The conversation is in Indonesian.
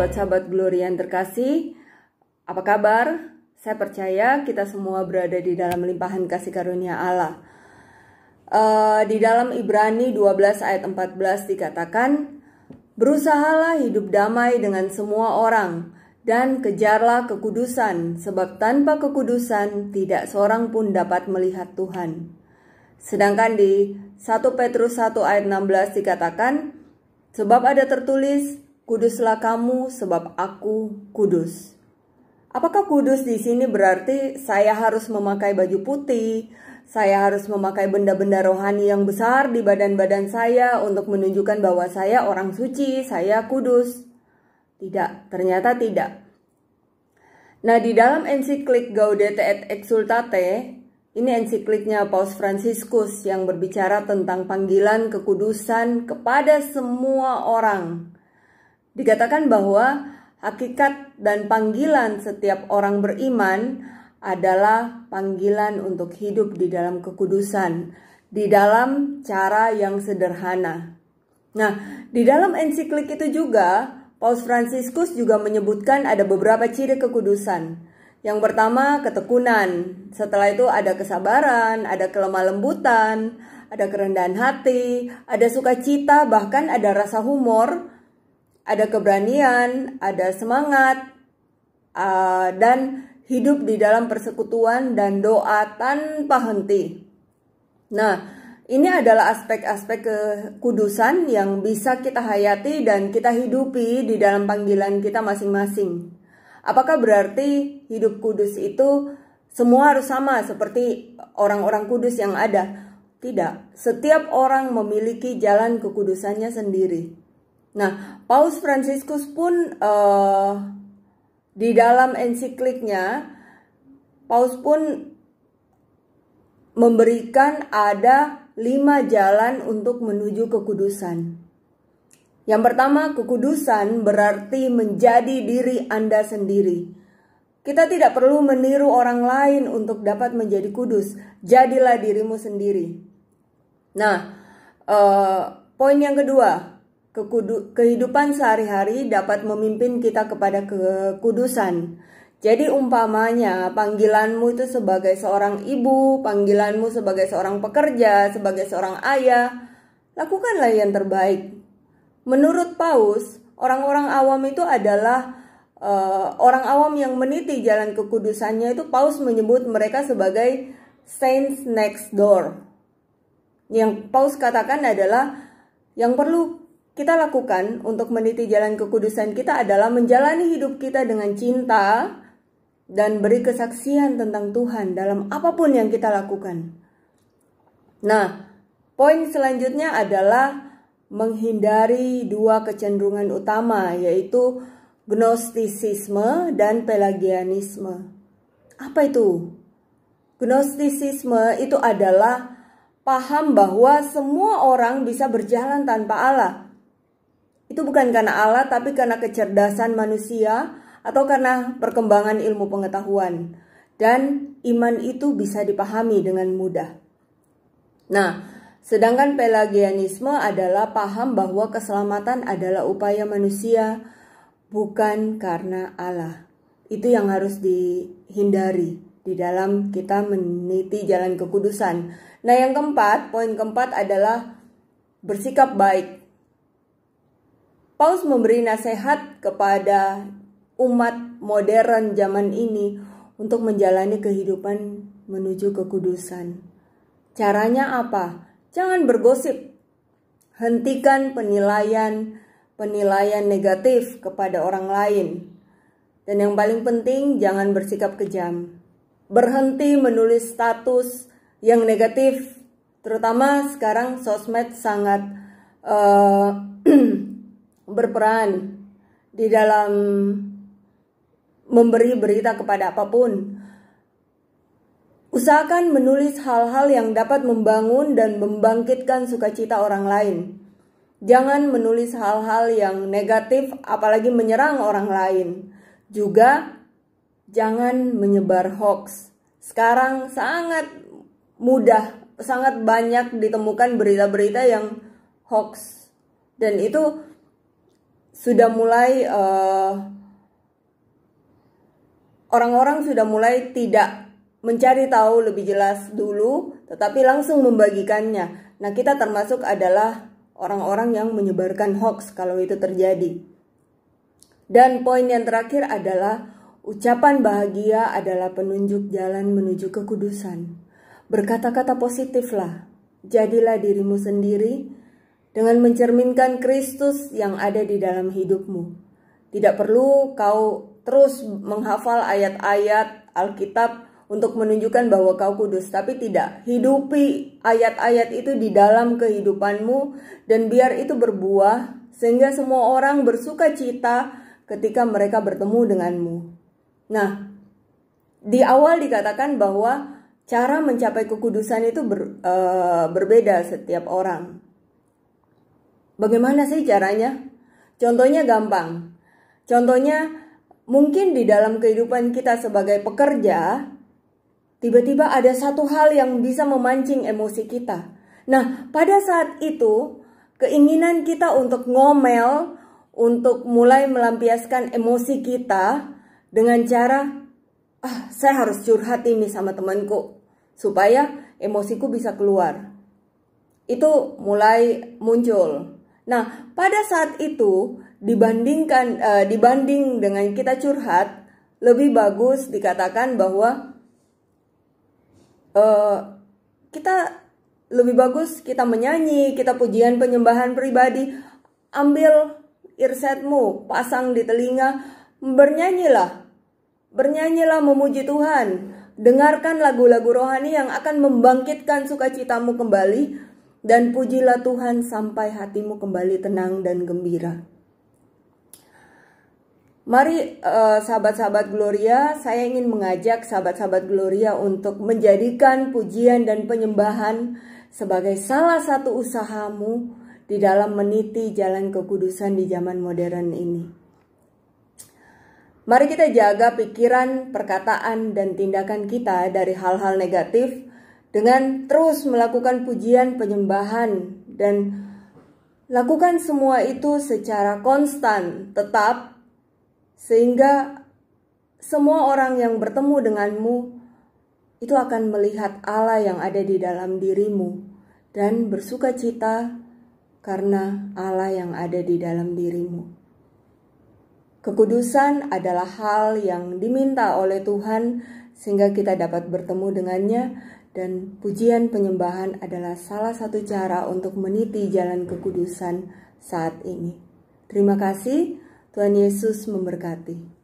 sahabat-sahabat Glory yang terkasih, apa kabar? Saya percaya kita semua berada di dalam limpahan kasih karunia Allah. Di dalam Ibrani 12 ayat 14 dikatakan, berusahalah hidup damai dengan semua orang dan kejarlah kekudusan, sebab tanpa kekudusan tidak seorang pun dapat melihat Tuhan. Sedangkan di 1 Petrus 1 ayat 16 dikatakan, sebab ada tertulis, kuduslah kamu sebab aku kudus. Apakah kudus di sini berarti saya harus memakai baju putih, saya harus memakai benda-benda rohani yang besar di badan-badan saya untuk menunjukkan bahwa saya orang suci, saya kudus? Tidak, ternyata tidak. Nah, di dalam ensiklik Gaudete et Exsultate, ini ensikliknya Paus Fransiskus yang berbicara tentang panggilan kekudusan kepada semua orang. Dikatakan bahwa hakikat dan panggilan setiap orang beriman adalah panggilan untuk hidup di dalam kekudusan, di dalam cara yang sederhana. Nah, di dalam ensiklik itu juga, Paus Fransiskus juga menyebutkan ada beberapa ciri kekudusan. Yang pertama, ketekunan. Setelah itu ada kesabaran, ada kelemah lembutan, ada kerendahan hati, ada sukacita, bahkan ada rasa humor, ada keberanian, ada semangat, dan hidup di dalam persekutuan dan doa tanpa henti. Nah, ini adalah aspek-aspek kekudusan yang bisa kita hayati dan kita hidupi di dalam panggilan kita masing-masing. Apakah berarti hidup kudus itu semua harus sama seperti orang-orang kudus yang ada? Tidak, setiap orang memiliki jalan kekudusannya sendiri. Nah, Paus Fransiskus pun di dalam ensikliknya, Paus pun memberikan ada 5 jalan untuk menuju kekudusan. Yang pertama, kekudusan berarti menjadi diri Anda sendiri. Kita tidak perlu meniru orang lain untuk dapat menjadi kudus. Jadilah dirimu sendiri. Nah, poin yang kedua, kehidupan sehari-hari dapat memimpin kita kepada kekudusan. Jadi umpamanya panggilanmu itu sebagai seorang ibu, panggilanmu sebagai seorang pekerja, sebagai seorang ayah, lakukanlah yang terbaik. Menurut Paus, orang-orang awam itu adalah orang awam yang meniti jalan kekudusannya itu Paus menyebut mereka sebagai saints next door. Yang Paus katakan adalah yang perlu kita lakukan untuk meniti jalan kekudusan kita adalah menjalani hidup kita dengan cinta dan beri kesaksian tentang Tuhan dalam apapun yang kita lakukan. Nah, poin selanjutnya adalah menghindari 2 kecenderungan utama, yaitu gnostisisme dan pelagianisme. Apa itu? Gnostisisme itu adalah paham bahwa semua orang bisa berjalan tanpa Allah. Itu bukan karena Allah, tapi karena kecerdasan manusia atau karena perkembangan ilmu pengetahuan. Dan iman itu bisa dipahami dengan mudah. Nah, sedangkan pelagianisme adalah paham bahwa keselamatan adalah upaya manusia, bukan karena Allah. Itu yang harus dihindari di dalam kita meniti jalan kekudusan. Nah, yang keempat, poin keempat adalah bersikap baik. Paus memberi nasihat kepada umat modern zaman ini untuk menjalani kehidupan menuju kekudusan. Caranya apa? Jangan bergosip. Hentikan penilaian negatif kepada orang lain. Dan yang paling penting, jangan bersikap kejam. Berhenti menulis status yang negatif. Terutama sekarang sosmed sangat berperan di dalam memberi berita kepada apapun. Usahakan menulis hal-hal yang dapat membangun dan membangkitkan sukacita orang lain. Jangan menulis hal-hal yang negatif, apalagi menyerang orang lain. Juga jangan menyebar hoax. Sekarang sangat mudah, sangat banyak ditemukan berita-berita yang hoax. Dan itu sudah mulai orang-orang sudah mulai tidak mencari tahu lebih jelas dulu, tetapi langsung membagikannya. Nah, kita termasuk adalah orang-orang yang menyebarkan hoax kalau itu terjadi. Dan poin yang terakhir adalah ucapan bahagia adalah penunjuk jalan menuju kekudusan. Berkata-kata positiflah, jadilah dirimu sendiri dengan mencerminkan Kristus yang ada di dalam hidupmu. Tidak perlu kau terus menghafal ayat-ayat Alkitab untuk menunjukkan bahwa kau kudus, tapi tidak. Hidupi ayat-ayat itu di dalam kehidupanmu dan biar itu berbuah sehingga semua orang bersuka cita ketika mereka bertemu denganmu. Nah, di awal dikatakan bahwa cara mencapai kekudusan itu berbeda setiap orang. Bagaimana sih caranya? Contohnya gampang. Contohnya mungkin di dalam kehidupan kita sebagai pekerja, tiba-tiba ada satu hal yang bisa memancing emosi kita. Nah, pada saat itu, keinginan kita untuk ngomel, untuk mulai melampiaskan emosi kita dengan cara, saya harus curhat ini sama temanku, supaya emosiku bisa keluar. Itu mulai muncul. Nah, pada saat itu, dibanding dengan kita curhat, lebih bagus dikatakan bahwa kita lebih bagus kita menyanyi, kita pujian penyembahan pribadi. Ambil earsetmu, pasang di telinga, bernyanyilah memuji Tuhan. Dengarkan lagu-lagu rohani yang akan membangkitkan sukacitamu kembali, dan pujilah Tuhan sampai hatimu kembali tenang dan gembira. Mari sahabat-sahabat Gloria, saya ingin mengajak sahabat-sahabat Gloria untuk menjadikan pujian dan penyembahan sebagai salah satu usahamu di dalam meniti jalan kekudusan di zaman modern ini. Mari kita jaga pikiran, perkataan, dan tindakan kita dari hal-hal negatif dengan terus melakukan pujian, penyembahan, dan lakukan semua itu secara konstan, tetap, sehingga semua orang yang bertemu denganmu itu akan melihat Allah yang ada di dalam dirimu dan bersuka cita karena Allah yang ada di dalam dirimu. Kekudusan adalah hal yang diminta oleh Tuhan sehingga kita dapat bertemu dengannya, dan pujian penyembahan adalah salah satu cara untuk meniti jalan kekudusan saat ini. Terima kasih. Tuhan Yesus memberkati.